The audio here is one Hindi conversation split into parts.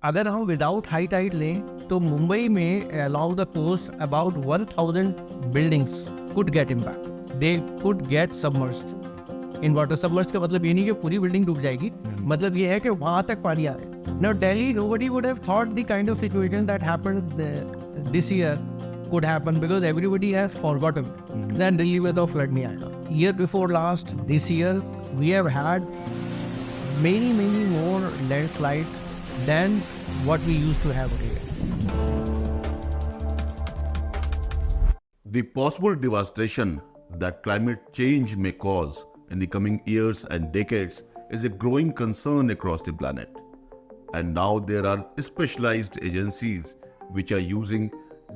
अगर हम विदाउट हाई टाइड लें तो मुंबई में along the coast about 1000 buildings could get impact. They could get submerged in water. Submerged का मतलब ये नहीं कि पूरी बिल्डिंग डूब जाएगी, मतलब ये है कि वहाँ तक पानी आ रहा है. Now Delhi, nobody would have thought the kind of situation that happened this year could happen because everybody has forgotten that Delhi में तो flood नहीं आएगा. Year before last, this year we have had many more landslides than what we used to have here. The possible devastation that climate change may cause in the coming years and decades is a growing concern across the planet. And now there are specialized agencies which are using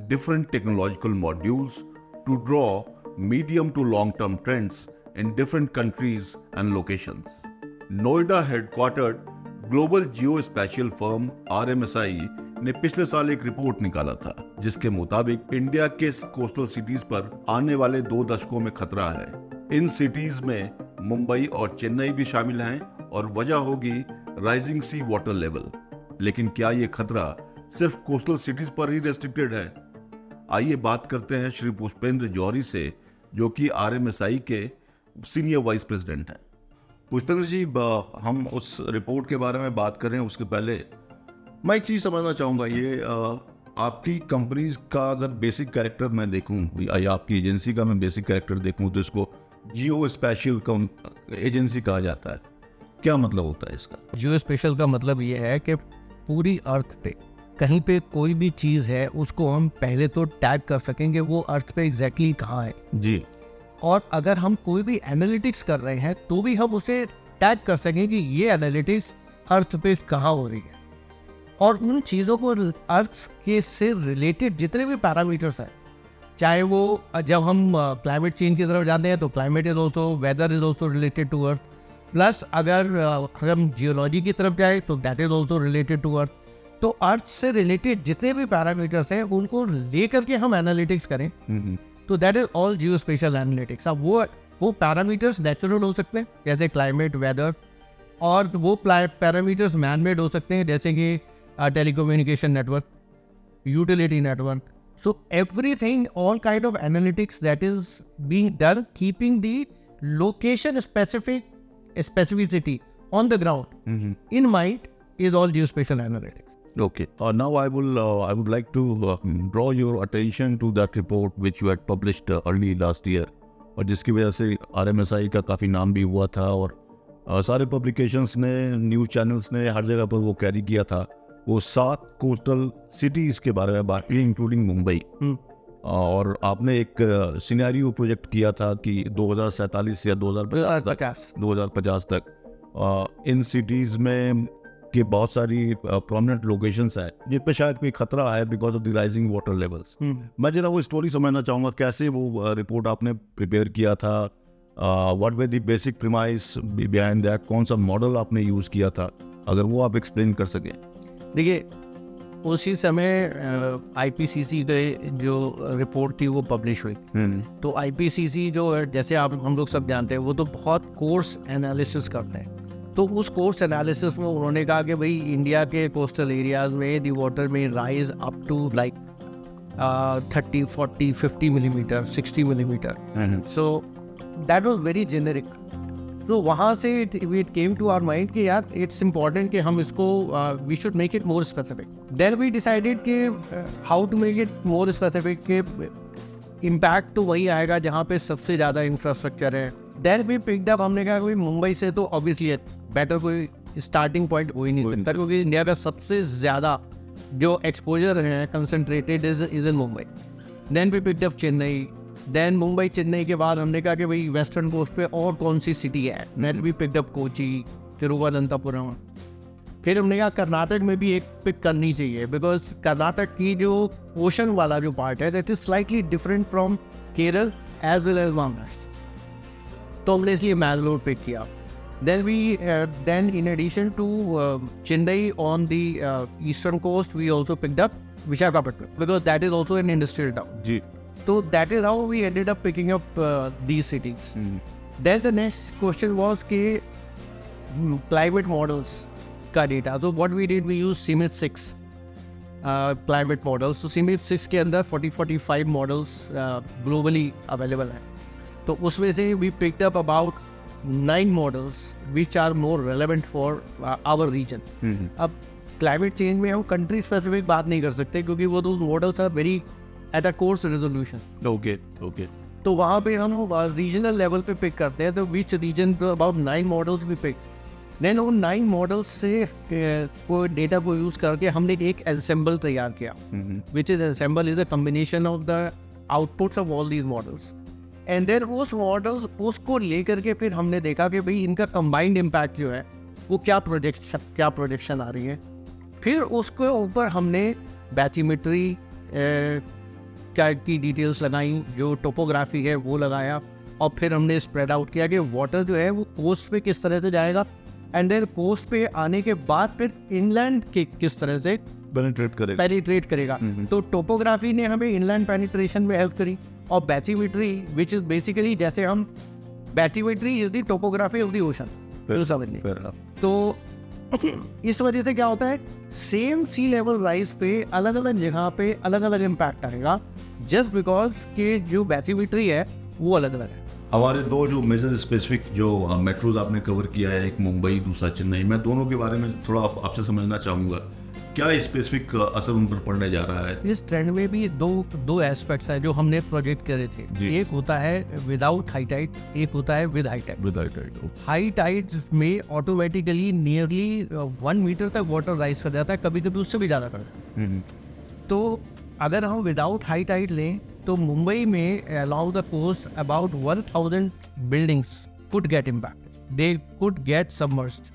different technological modules to draw medium to long-term trends in different countries and locations. Noida headquartered global geospatial firm RMSI ने पिछले साल एक रिपोर्ट निकाला था जिसके मुताबिक इंडिया के कोस्टल सिटीज पर आने वाले 2 दशकों में खतरा है. इन सिटीज में मुंबई और चेन्नई भी शामिल हैं और वजह होगी राइजिंग सी वाटर लेवल. लेकिन क्या ये खतरा सिर्फ कोस्टल सिटीज पर ही रेस्ट्रिक्टेड है? आइए बात करते हैं श्री पुष्पेंद्र जौहरी से, जो कि RMSI के सीनियर वाइस प्रेसिडेंट हैं. पुष्पेंद्र जी, हम उस रिपोर्ट के बारे में बात कर रहे हैं उसके पहले मैं एक चीज़ समझना चाहूँगा. ये आपकी कंपनीज का अगर बेसिक कैरेक्टर मैं देखूँ या आपकी एजेंसी का मैं बेसिक कैरेक्टर देखूँ तो इसको जियो स्पेशल एजेंसी कहा जाता है. क्या मतलब होता है इसका? जियो स्पेशल का मतलब ये है कि पूरी अर्थ पे कहीं पे कोई भी चीज़ है उसको हम पहले तो टैग कर सकेंगे वो अर्थ पे एग्जैक्टली कहाँ है जी. और अगर हम कोई भी एनालिटिक्स कर रहे हैं तो भी हम उसे टैग कर सकें कि ये एनालिटिक्स अर्थ पे कहाँ हो रही है. और उन चीज़ों को अर्थ के से रिलेटेड जितने भी पैरामीटर्स हैं, चाहे वो जब हम क्लाइमेट चेंज की तरफ जाते हैं तो climate is also, weather is also related to earth, plus अगर हम जियोलॉजी की तरफ जाए तो that is also related to earth. तो अर्थ से रिलेटेड जितने भी पैरामीटर्स हैं उनको लेकर के हम एनालिटिक्स करें तो that is all Jio special analytics. अब वो पैरामीटर्स नेचुरल हो सकते हैं जैसे क्लाइमेट, वेदर, और वो पैरामीटर्स मैन मेड हो सकते हैं जैसे कि telecommunication network, utility network. So everything, all kind of analytics that is being done keeping the location specificity on the ground in mind is all geospatial analytics. Okay. Now I would like to draw your attention to that report which you had published early last year, और जिसकी वजह से RMSI का काफ़ी नाम भी हुआ था और सारे पब्लिकेशंस ने, न्यूज़ चैनल्स ने हर जगह पर वो कैरी किया था. वो 7 कोस्टल सिटीज़ के बारे में बात की इंक्लूडिंग मुंबई. और आपने एक सिनेरियो प्रोजेक्ट किया था कि 2047 या 2050 तक इन सिटीज़ में कि बहुत सारी प्रोमिनेंट लोकेशंस हैं जिन पे शायद कोई खतरा है because of the rising water levels. मैं जरा वो स्टोरी समझना चाहूँगा, कैसे वो रिपोर्ट आपने प्रिपेयर किया था, what were the basic premise behind that, कौन सा मॉडल आपने यूज़ किया था, अगर वो आप एक्सप्लेन कर सकें. देखिए, उसी समय IPCC के जो रिपोर्ट थी वो पब्लिश हुई. तो IPCC जो जैसे हम लोग सब जानते हैं वो तो बहुत कोर्स एनालिसिस करते हैं. तो उस कोर्स एनालिसिस में उन्होंने कहा कि भाई इंडिया के कोस्टल एरियाज में दी वाटर में rise up to like 30, 40, 50 millimetre, 60 millimetre. So that was very generic. तो वहाँ से it came to our mind कि यार इट्स इम्पॉर्टेंट कि हम इसको we should make it more specific. Then we decided कि how to make it more specific के इम्पैक्ट तो वही आएगा जहाँ पे सबसे ज़्यादा इंफ्रास्ट्रक्चर है. देन वी पिक्ड अप, हमने कहा कोई मुंबई से तो ऑब्वियसली बेटर कोई स्टार्टिंग पॉइंट हो ही नहीं सकता क्योंकि इंडिया का सबसे ज़्यादा जो एक्सपोजर है concentrated is in Mumbai. Then we picked up Chennai. Then Mumbai Chennai के बाद हमने कहा कि भाई वेस्टर्न कोस्ट पे और कौन सी सिटी है. Then we picked up Kochi, Thiruvananthapuram. फिर हमने कहा कर्नाटक में भी एक पिक करनी चाहिए बिकॉज कर्नाटक की जो ओशन वाला जो पार्ट है that is slightly different from Kerala as well as Maharashtra. तो हमने इसलिए मैंगलोर पिक किया. Then in addition to Chennai on the eastern coast, we also picked up Visakhapatnam because that is also an industrial town. जी. So that is how we ended up picking up these cities. Then the next question was कि climate models. का डेटा। तो what we did, we use CMIP 6 climate models. तो सीमित 6 के अंदर 40-45 मॉडल्स ग्लोबली अवेलेबल हैं। तो उसमें से we picked up about 9 models which are more relevant for our region. अब क्लाइमेट चेंज में हम कंट्री स्पेसिफिक बात नहीं कर सकते क्योंकि वो तो models are very at a coarse resolution. Okay. तो वहाँ पे हम रीजनल लेवल पे पिक करते हैं। तो विच रीजन, अबाउट 9 मॉडल्स भी पिक। देन उन 9 मॉडल्स से को डेटा को यूज़ करके हमने एक एंसेंबल तैयार किया, which is ensemble is a combination of the outputs of all these models. And then उस मॉडल्स उसको लेकर के फिर हमने देखा कि भाई इनका कंबाइंड इम्पैक्ट जो है वो क्या प्रोजेक्शन आ रही है। फिर उसके ऊपर हमने बैथिमेट्री क्या की डिटेल्स लगाई, जो टोपोग्राफी है वो लगाया, और फिर हमने स्प्रेड आउट किया कि वाटर जो है वो कोस्ट पे किस तरह से जाएगा, एंड देन कोस्ट पे आने के बाद फिर इनलैंड के किस तरह से पेनिट्रेट करेगा। तो टोपोग्राफी ने हमें इनलैंड पेनिट्रेशन में हेल्प करी, और बैथिमेट्री विच इज बेसिकली जैसे हम bathymetry is the topography of the ocean, तो समझ लें। तो इस वजह से क्या होता है, सेम सी लेवल राइज पे अलग अलग जगह पे अलग अलग इम्पैक्ट आएगा, जस्ट बिकॉज के जो बैथिमेट्री है वो अलग अलग है। हमारे दो जो मेजर स्पेसिफिक जो मेट्रोज आपने कवर किया है, एक मुंबई दूसरा चेन्नई, मैं दोनों के बारे में थोड़ा आपसे समझना चाहूँगा, क्या स्पेसिफिक असर उन पर पड़ने जा रहा है? इस ट्रेंड में भी दो एस्पेक्ट्स हैं जो हमने प्रोजेक्ट करे थे। एक होता है विदाउट हाई टाइड, एक होता है with high tide. High tides में ऑटोमेटिकली नियरली 1 मीटर तक वाटर राइज कर जाता है, कभी कभी उससे भी ज़्यादा करता है। तो अगर हम विदाउट हाई टाइड लें तो मुंबई में along the coast about 1000 buildings could get impact, they could get submerged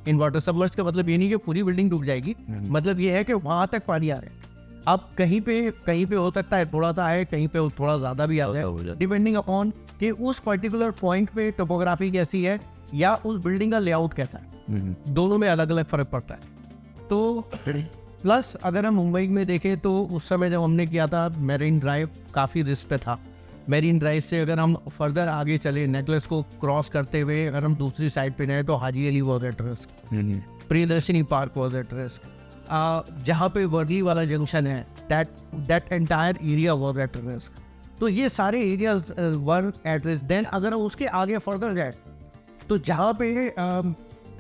in water. Submerge का मतलब ये नहीं कि पूरी बिल्डिंग डूब जाएगी, मतलब ये है कि वहां तक पानी आ रहा है। अब कहीं पे हो सकता है थोड़ा सा आए, कहीं पे थोड़ा ज्यादा भी आ जाए, डिपेंडिंग अपॉन कि उस पर्टिकुलर पॉइंट पे टोपोग्राफी कैसी है या उस बिल्डिंग का लेआउट कैसा है। दोनों में अलग अलग फर्क पड़ता है। तो प्लस अगर हम मुंबई में देखें तो उस समय जब हमने किया था, मेरीन ड्राइव काफ़ी रिस्क पे था। मेरीन ड्राइव से अगर हम फर्दर आगे चले, नेकलेस को क्रॉस करते हुए अगर हम दूसरी साइड पे जाए तो Haji Ali was at risk, Priyadarshini park was at risk, जहाँ पे वर्ली वाला जंक्शन है that entire area was at risk. तो ये सारे areas were at risk. Then अगर हम उसके आगे फर्दर जाए तो जहाँ पे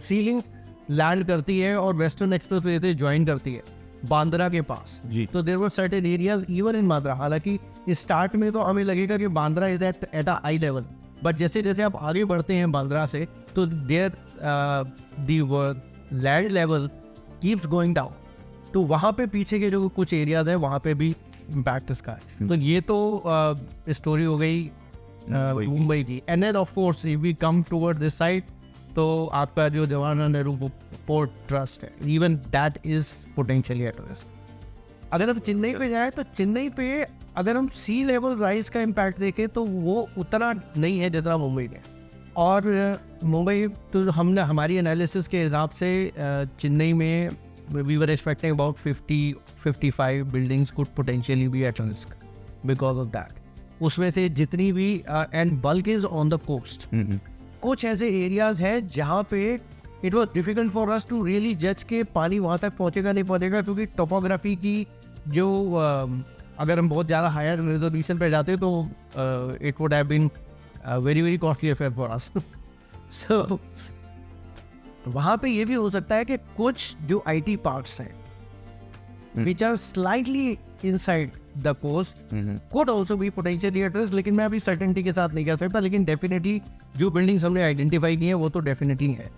सीलिंग लैंड करती है और वेस्टर्न एक्सप्रेसवे से ज्वाइन करती है बांद्रा के पास, तो there were certain areas even in Bandra. हालांकि स्टार्ट में तो हमें लगेगा कि Bandra is at a high level, but जैसे जैसे आप आगे बढ़ते हैं बांद्रा से तो there the land level keeps going down. तो वहाँ पे पीछे के जो कुछ एरियाज है वहाँ पे भी इम्पैक्ट इसका है। तो ये तो स्टोरी हो गई मुंबई की। And then of course if we come toward this side तो आपका जो जवाहरलाल नेहरू पोर्ट ट्रस्ट है, even that is potentially at risk. अगर हम चेन्नई पे जाए तो चेन्नई पे अगर हम सी लेवल राइज का इम्पैक्ट देखें तो वो उतना नहीं है जितना मुंबई में। और मुंबई तो हमने हमारी एनालिसिस के हिसाब से चेन्नई में we were expecting about 50-55 buildings could potentially be at risk because of that. उसमें से जितनी भी and bulk is on the coast. कुछ ऐसे एरियाज हैं जहाँ पे it was difficult for us to really जज के पानी वहाँ तक पहुँचेगा नहीं पहुँचेगा, क्योंकि टोपोग्राफी की जो अगर हम बहुत ज़्यादा हायर रेजोल्यूशन पे जाते तो it would have been very very costly affair for us. So वहाँ पे ये भी हो सकता है कि कुछ जो IT पार्क्स हैं which are slightly inside the coast could also be potentially at risk, लेकिन मैं अभी certainty के साथ नहीं कह सकता, लेकिन definitely जो buildings हमने identify की है वो तो definitely है।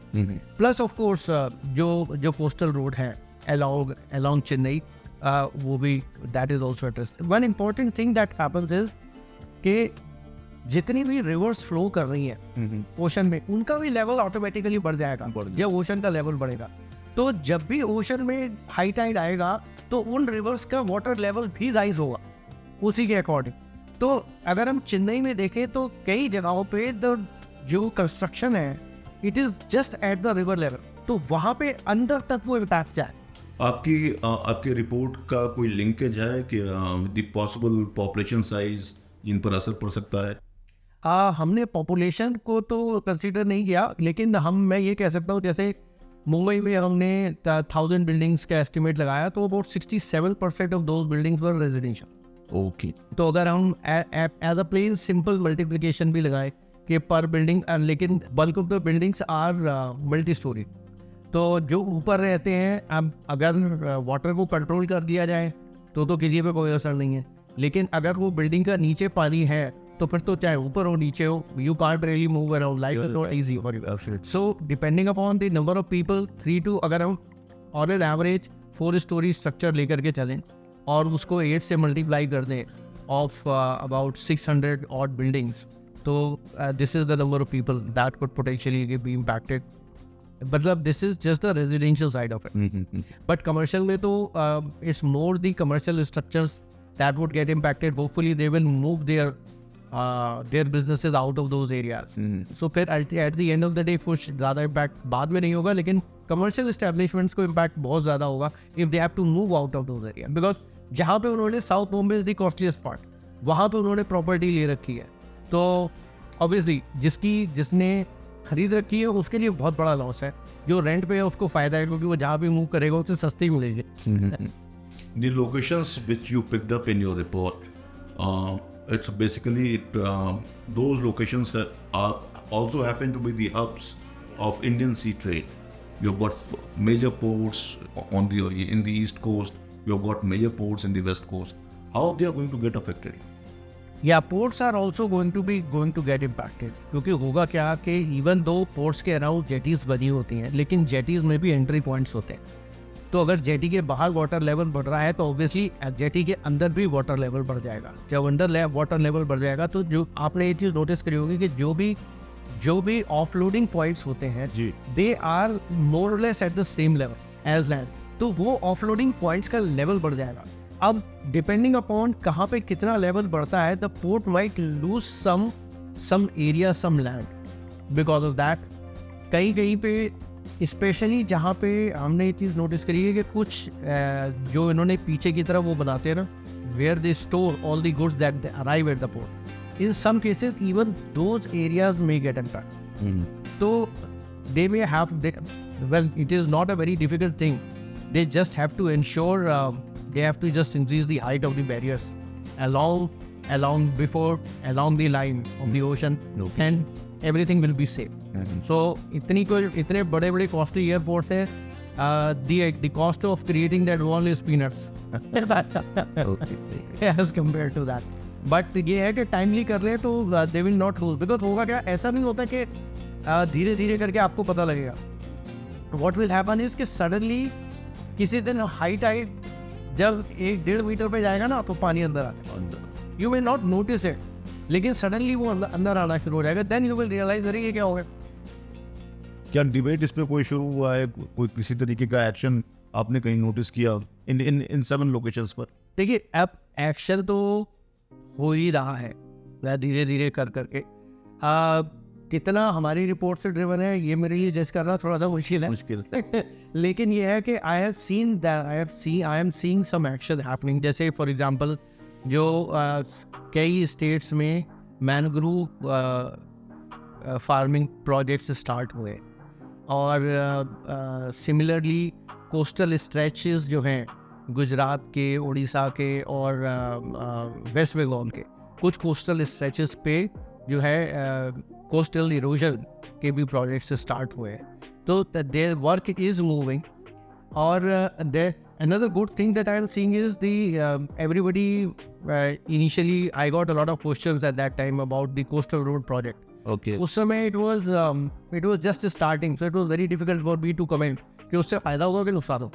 Plus of course जो coastal road है along चेन्नई वो भी that is also at risk। One important thing that happens is कि जितनी भी रिवर्स फ्लो कर रही हैं ओशन में उनका भी लेवल ऑटोमेटिकली बढ़ जाएगा जब ओशन का लेवल बढ़ेगा। तो जब भी ओशन में हाई टाइड आएगा तो उन रिवर्स का वाटर लेवल भी राइज होगा उसी के अकॉर्डिंग। तो अगर हम चेन्नई में देखें तो कई जगहों पे जो कंस्ट्रक्शन है it is just at the river level, तो वहाँ पे अंदर तक वो इम्पैक्ट जाए। आपकी रिपोर्ट का कोई लिंकेज है कि द पॉसिबल पॉपुलेशन साइज जिन पर असर पड़ सकता है? हमने पॉपुलेशन को तो कंसीडर नहीं किया, लेकिन मैं ये कह सकता हूँ जैसे मुंबई में हमने 1000 बिल्डिंग्स का एस्टिमेट लगाया, तो about 67% of those buildings were residential. Okay. तो अगर हम as a plain simple multiplication भी लगाए कि पर बिल्डिंग, लेकिन bulk of the buildings are multi storey, तो जो ऊपर रहते हैं, अब अगर वाटर को कंट्रोल कर दिया जाए तो किसी पे कोई असर नहीं है, लेकिन अगर वो बिल्डिंग का नीचे पानी है तो फिर तो चाहे ऊपर हो नीचे हो, you can't really move around, life is not easy for you. So depending upon the number of people, 3 to, अगर हम on an average 4 story structure लेकर के चलें और उसको 8 से मल्टीप्लाई कर दें ऑफ अबाउट 600 ऑड बिल्डिंग्स, तो this is the number of people that could potentially be impacted. मतलब this is just the residential side of it, but commercial में तो it's more the commercial structures that would get impacted. Hopefully they will move their businesses out of those areas. So फिर at the end of the day कुछ ज़्यादा impact बाद में नहीं होगा, लेकिन commercial establishments को impact बहुत ज़्यादा होगा if they have to move out of those areas, because जहाँ पे उन्होंने South Bombay is the costliest part, वहाँ पे उन्होंने प्रॉपर्टी ले रखी है, तो obviously जिसने खरीद रखी है उसके लिए बहुत बड़ा लॉस है। जो रेंट पे है उसको फ़ायदा है, क्योंकि वो जहाँ भी मूव करेगा उससे सस्ती मिलेगी। The locations which you picked up in your report, it's basically those locations that are also happen to be the hubs of Indian sea trade. You've got major ports in the east coast. You've got major ports in the west coast. How they are going to get affected? Yeah, ports are also going to get impacted, क्योंकि होगा क्या कि even though ports के अराउंड जेटीज बनी होती हैं, लेकिन जेटीज में भी एंट्री पॉइंट्स होते हैं। तो अगर जेटी के बाहर वाटर लेवल बढ़ रहा है तो ऑब्वियसली जेटी के अंदर भी वाटर लेवल बढ़ जाएगा। जब अंदर वाटर लेवल बढ़ जाएगा तो जो आपने ये चीज़ नोटिस करी होगी कि जो भी ऑफलोडिंग पॉइंट्स होते हैं, they are more less at the same level as land, तो वो ऑफलोडिंग पॉइंट्स का लेवल बढ़ जाएगा। अब डिपेंडिंग अपॉन कहाँ पे कितना लेवल बढ़ता है, the port might lose some area, some land because of that. कहीं पे स्पेशली जहाँ पे हमने ये चीज़ नोटिस करी है कि कुछ जो इन्होंने पीछे की तरफ वो बनाते हैं ना, where they store all the goods that arrive at the port, in some cases even those areas may get impact. तो they may have, well it is not a very difficult thing, they just have to ensure, they have to just increase the height of the barriers along the line of the ocean, and everything will be safe. So इतने बड़े costly airports हैं, the cost of creating that wall is peanuts as compared to that. But ये है कि टाइमली कर ले तो they will not lose, because होगा क्या, ऐसा नहीं होता कि धीरे धीरे करके आपको पता लगेगा। What will happen is कि सडनली किसी दिन हाई टाइड जब 1-1.5 मीटर पे जाएगा ना तो पानी अंदर आएगा, you will not notice it, लेकिन सडनली वो अंदर आना शुरू हो जाएगा, देन यू विल रियलाइज अरे ये क्या हो गया। क्या डिबेट इस पे कोई शुरू हुआ है, कोई किसी तरीके का एक्शन आपने कहीं नोटिस किया इन 7 लोकेशंस पर? देखिए अब एक्शन तो हो ही रहा है धीरे धीरे कर करके। कितना हमारी रिपोर्ट से ड्रिवन है ये मेरे लिए जज करना थोड़ा सा मुश्किल है लेकिन ये है कि I am seeing some action happening. जैसे फॉर एग्जांपल जो कई स्टेट्स में मैनग्रोव फार्मिंग प्रोजेक्ट्स स्टार्ट हुए, और सिमिलरली कोस्टल स्ट्रेचेस जो हैं गुजरात के, उड़ीसा के और वेस्ट बंगाल के कुछ कोस्टल स्ट्रेचेस पे जो है कोस्टल इरोजन के भी प्रोजेक्ट्स स्टार्ट हुए, तो देयर वर्क इज मूविंग। और another good thing that I am seeing is everybody initially I got a lot of questions at that time about the coastal road project. Okay. उस समय it was just starting, so it was very difficult for me to comment कि उससे फायदा होगा कि नुकसान हो।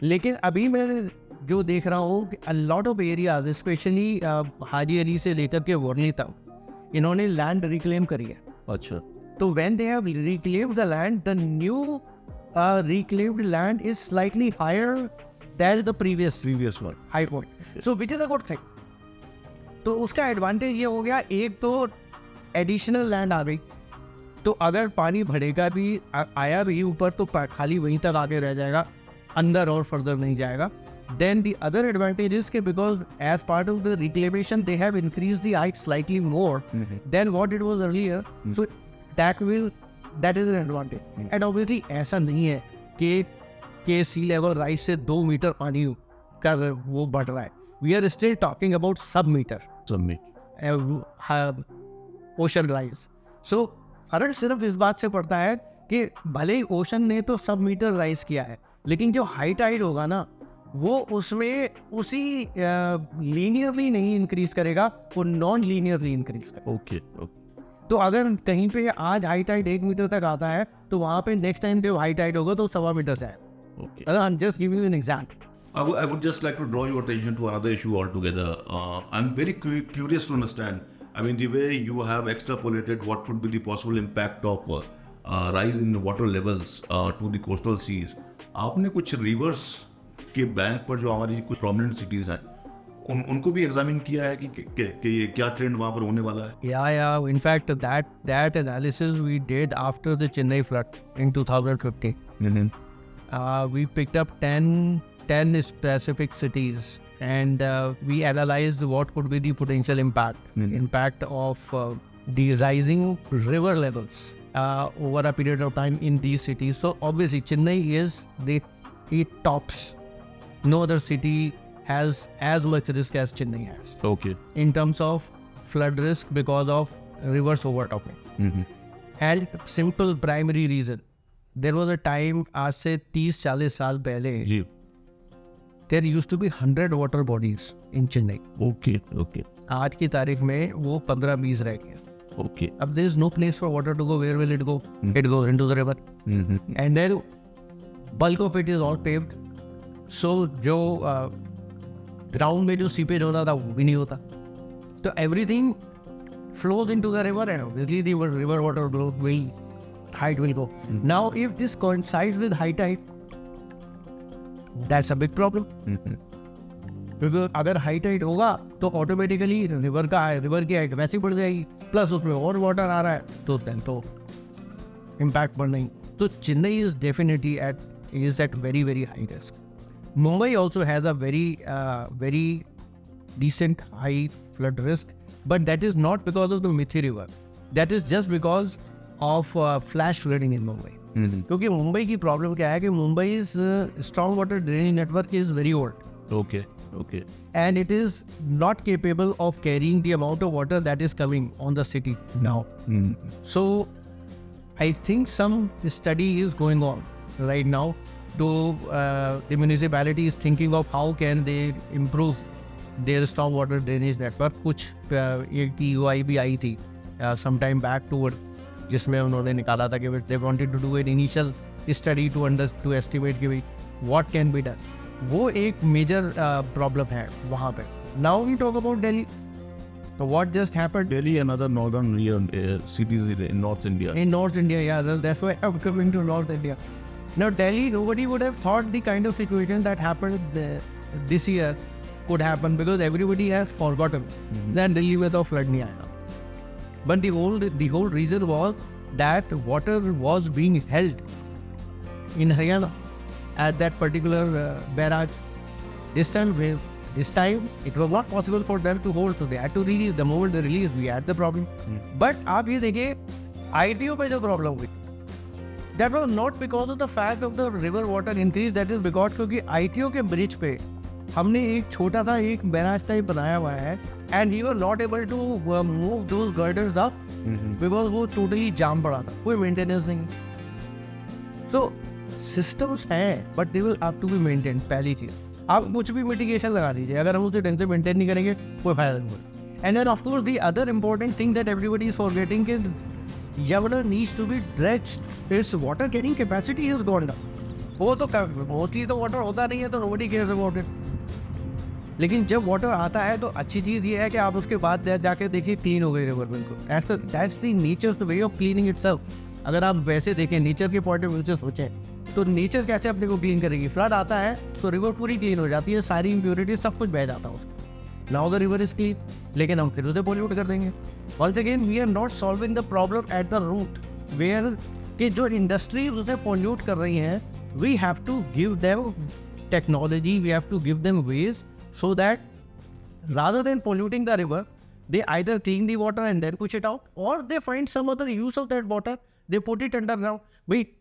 लेकिन अभी मैं जो देख रहा हूँ कि a lot of areas, especially Haji Ali से लेकर के वर्ली तक इन्होंने लैंड रिक्लेम करी है। अच्छा। तो when they have reclaimed the land, the new reclaimed land is slightly higher than the previous one, high point. So which is a good thing. तो उसका एडवांटेज ये हो गया, एक तो एडिशनल लैंड आ गई, तो अगर पानी भरेगा भी आया भी ऊपर तो खाली वहीं तक आगे रह जाएगा, अंदर और फर्दर नहीं जाएगा। Then the other advantage is because as part of the reclamation they have increased the height slightly more than what it was earlier. So that will that is an advantage. And obviously ऐसा नहीं है कि सी लेवल राइज से 2 मीटर पानी का वो बढ़ रहा है. We are still talking about sub metre ocean rise. So फर्क सिर्फ इस बात से पड़ता है कि भले ही ओशन ने तो सब मीटर राइज किया है, लेकिन जो हाई टाइड होगा ना वो उसमें उसी लीनियरली नहीं इंक्रीज करेगा, वो नॉन लीनियरली इंक्रीज करेगा. ओके. तो अगर कहीं पे आज हाई टाइड 1 मीटर तक आता है तो वहाँ पे नेक्स्ट टाइम पे हाई टाइड होगा तो 1.25 मीटर से आएगा. Okay. I'm just giving you an example. I would just like to draw your attention to another issue altogether. I'm very curious to understand. I mean, the way you have extrapolated what could be the possible impact of rise in water levels to the coastal seas. आपने कुछ rivers के बैंक पर जो हमारी कुछ prominent cities हैं, उनको भी एग्जामिन किया है कि ये क्या ट्रेंड वहाँ पर होने वाला है? Yeah. In fact, that analysis we did after the Chennai flood in 2015. Mm-hmm. We picked up 10 specific cities and we analyzed what could be the potential impact of the rising river levels over a period of time in these cities. So obviously Chennai is it tops. No other city has as much risk as Chennai has. Okay. In terms of flood risk because of rivers overtopping. Mm-hmm. And simple primary reason. There was a time आज से 30-40 साल पहले जी. there used to be 100 water bodies in Chennai. Okay. आज की तारीख में वो 15-20 रह गए. Okay. अब there is no place for water to go. Where will it go? It goes into the river. Mm-hmm. And then bulk of it is all paved. So जो ground में जो seepage होता था वो भी नहीं होता. तो everything flows into the river and obviously the river water height will go. Mm-hmm. Now if this coincides with high tide, that's a big problem. Mm-hmm. क्योंकि अगर हाई टाइड होगा तो ऑटोमेटिकली रिवर की हाइट वैसे बढ़ जाएगी, प्लस उसमें और वाटर आ रहा है तो इम्पैक्ट बढ़ नहीं. तो Chennai is definitely at very very high risk. Mumbai also has a very decent high flood risk, but that is not because of the Mithi river. That is just because of flash flooding in Mumbai. क्योंकि मुंबई की प्रॉब्लम क्या है कि Mumbai strong water drainage network is very old. Okay. And it is not capable of carrying the amount of water that is coming on the city now. So I think some study is going on right now to the municipality is thinking of how can they improve their storm water drainage network. कुछ एक TUI भी आई थी some time back जिसमें उन्होंने निकाला था कि they wanted to do an initial study to estimate कि what can be done. वो एक मेजर प्रॉब्लम है वहाँ पे. Now we talk about Delhi. So what just happened? Delhi and other northern cities in North India. In North India, yeah, that's why I'm coming to North India. Now Delhi, nobody would have thought the kind of situation that happened this year could happen because everybody has forgotten that Delhi में तो flood नहीं आया. But the whole reason was that water was being held in Haryana at that particular barrage. This time it was not possible for them to hold, so they had to release. The moment they released, we had the problem. But आप ये देखिए ITO पे जो problem हुई, that was not because of the fact of the river water increase. That is because क्योंकि ITO के ब्रिज पे हमने एक छोटा सा एक बैराज टाइप बनाया हुआ है and we were not able to move those girders up because वो totally जाम पड़ा था, कोई मेंटेनेंस नहीं. तो सिस्टम्स हैं but they will have to be maintain. पहली चीज़ आप कुछ भी मिटिगेशन लगा दीजिए, अगर हम उसे ढंग से मेंटेन नहीं करेंगे कोई फायदा नहीं होगा. And then of course the other important thing that everybody is forgetting कि Yamuna needs to be dredged. It's water carrying capacity is gone down. वो तो मोस्टली तो वाटर होता नहीं है तो नोबडी केयर्स अबाउट इट. लेकिन जब वाटर आता है तो अच्छी चीज़ ये है कि आप उसके बाद जाके देखिए क्लीन हो गई रिवर. बिल्कुल that's the natures the way of cleaning itself. अगर आप वैसे देखें नेचर के पॉइंट ऑफ व्यू से सोचें तो नेचर कैसे अपने को क्लीन करेगी. फ्लड आता है तो रिवर पूरी क्लीन हो जाती है, सारी इम्प्योरिटी सब कुछ बह जाता है उसको. Now the river is clean, लेकिन हम फिर उसे पोल्यूट कर देंगे. Once again we are not solving the problem at the root where कि जो इंडस्ट्री उसे पोल्यूट कर रही हैं, we have to give them technology, we have to give them ways so that rather than polluting the river, they either clean the water and then push it out, or they find some other use of that water they put it underground. Wait,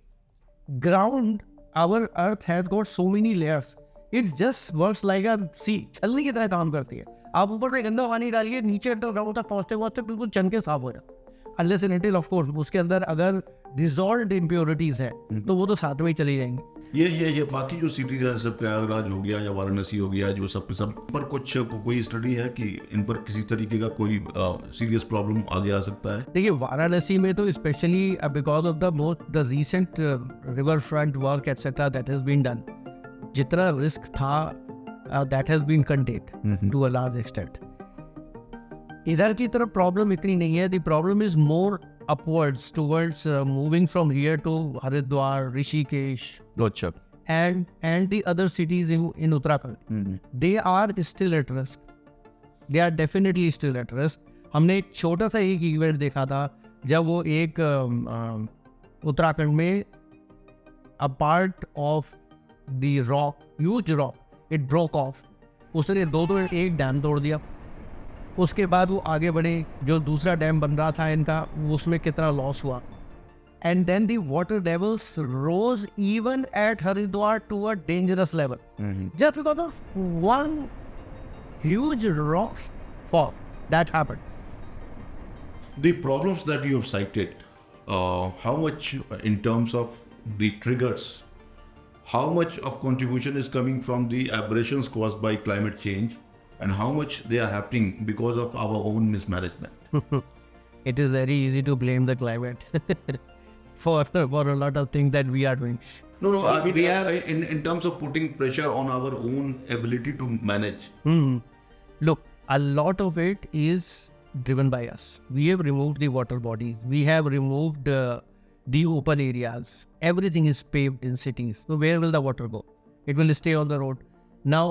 ground, our earth has got so many layers. It just works like a sea. छलनी की तरह काम करती है. आप ऊपर से गंदा पानी डालिए, नीचे अंडरग्राउंड तक पहुँचते बिल्कुल चन के साफ हो जाए. Unless and until, of course, उसके अंदर अगर dissolved impurities है तो वो तो साथ में ही चली जाएंगी. ये बाकी जो सिटीज है, सब प्रयागराज हो गया या वाराणसी हो गया, जो सब पर कुछ कोई स्टडी है कि इन पर किसी तरीके का कोई सीरियस प्रॉब्लम आगे आ सकता है? देखिए वाराणसी में तो specially because of the recent river front work etcetera that has been done, जितना रिस्क था that has been contained to a large extent. इधर की तरफ प्रॉब्लम इतनी नहीं है. The problem is more upwards towards moving from here to Haridwar, Rishikesh, अच्छा, and the other cities in Uttarakhand. They are still at risk. They are definitely still at risk. हमने एक छोटा सा एक इवेंट देखा था जब वो एक उत्तराखंड में a part of the rock, huge rock, it broke off. उसने दो एक डैम तोड़ दिया. उसके बाद वो आगे बढ़े, जो दूसरा डैम बन रहा था इनका, उसमें कितना लॉस हुआ. And then the water levels rose even at Haridwar to a dangerous level just because of one huge rock fall that happened. The problems that you have cited, how much in terms of the triggers, how much of contribution is coming from the aberrations caused by climate change, and how much they are happening because of our own mismanagement? It is very easy to blame the climate for a lot of things that we are doing. No, I mean, we are in terms of putting pressure on our own ability to manage. Look, a lot of it is driven by us. We have removed the water bodies. We have removed the open areas. Everything is paved in cities. So where will the water go? It will stay on the road. Now,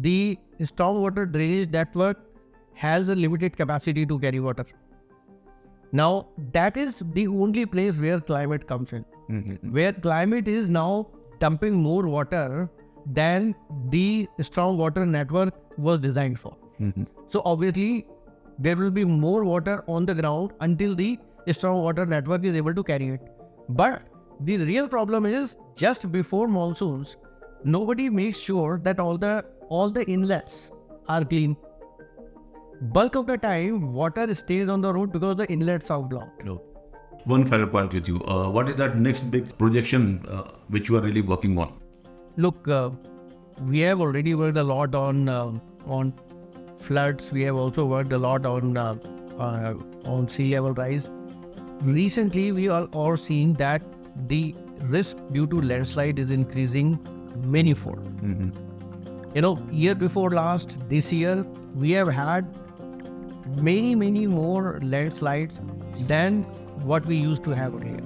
the stormwater drainage network has a limited capacity to carry water. Now, that is the only place where climate comes in. Where climate is now dumping more water than the stormwater network was designed for. So obviously, there will be more water on the ground until the stormwater network is able to carry it. But the real problem is just before monsoons, nobody makes sure that all the inlets are clean. Bulk of the time, water stays on the road because the inlets are blocked. No. One final point with you. What is that next big projection which you are really working on? Look, we have already worked a lot on floods. We have also worked a lot on sea level rise. Recently, we are all seeing that the risk due to landslide is increasing manyfold. You know, year before last, this year, we have had many more landslides than what we used to have here.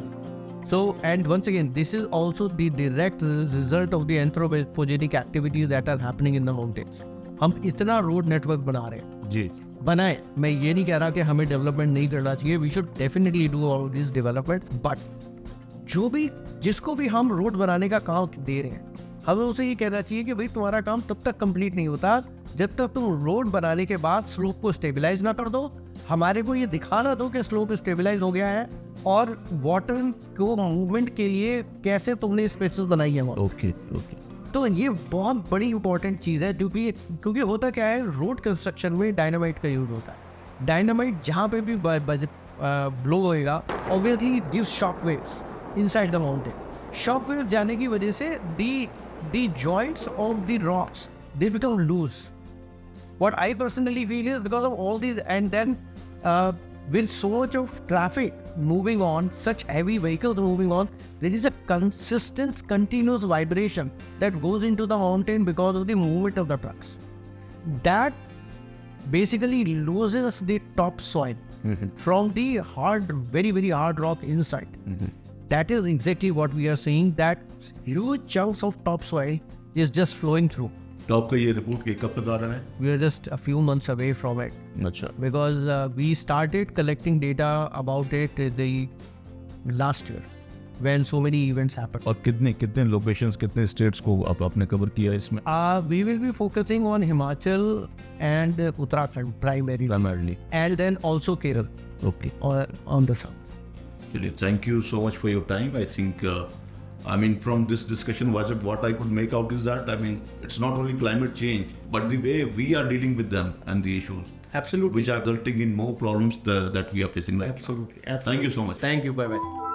So, and once again, this is also the direct result of the anthropogenic activities that are happening in the mountains. हम इतना रोड नेटवर्क बना रहे हैं जी, बनाए. मैं ये नहीं कह रहा कि हमें डेवलपमेंट नहीं करना चाहिए. We should definitely do all this development. But जिसको भी हम रोड बनाने का काम दे रहे हैं, हमें उसे ये कहना चाहिए कि भाई तुम्हारा काम तब तक कंप्लीट नहीं होता जब तक तुम रोड बनाने के बाद स्लोप को स्टेबलाइज ना कर दो. हमारे को ये दिखा ना दो कि स्लोप स्टेबलाइज हो गया है और वाटर को मूवमेंट के लिए कैसे तुमने स्पेसेस बनाई है. ओके. तो ये बहुत बड़ी इंपॉर्टेंट चीज़ है क्योंकि होता क्या है, रोड कंस्ट्रक्शन में डायनामाइट का यूज होता है. डायनामाइट जहाँ पे भी ब्लो होएगा, obviously it gives shock waves inside the mountain. Shock wave जाने की वजह से the joints of the rocks, they become loose. What I personally feel is because of all these, and then with so much of traffic moving on, such heavy vehicles moving on, there is a consistent, continuous vibration that goes into the mountain because of the movement of the trucks. That basically loosens the topsoil from the hard, very hard rock inside. That is exactly what we are seeing, that huge chunks of topsoil is just flowing through. तो आपका ये रिपोर्ट कब तक आ रहा है? We are just a few months away from it. अच्छा. Because we started collecting data about it the last year when so many events happened. और कितने लोकेशंस, कितने स्टेट्स को आपने कवर किया इसमें? We will be focusing on Himachal and Uttarakhand primarily. Primarily. And then also Kerala. Okay. Or on the south. Really, thank you so much for your time. I think, from this discussion, what I could make out is that, it's not only climate change, but the way we are dealing with them and the issues, Absolutely. which are resulting in more problems that we are facing right now. Absolutely. Thank you so much. Thank you. Bye bye.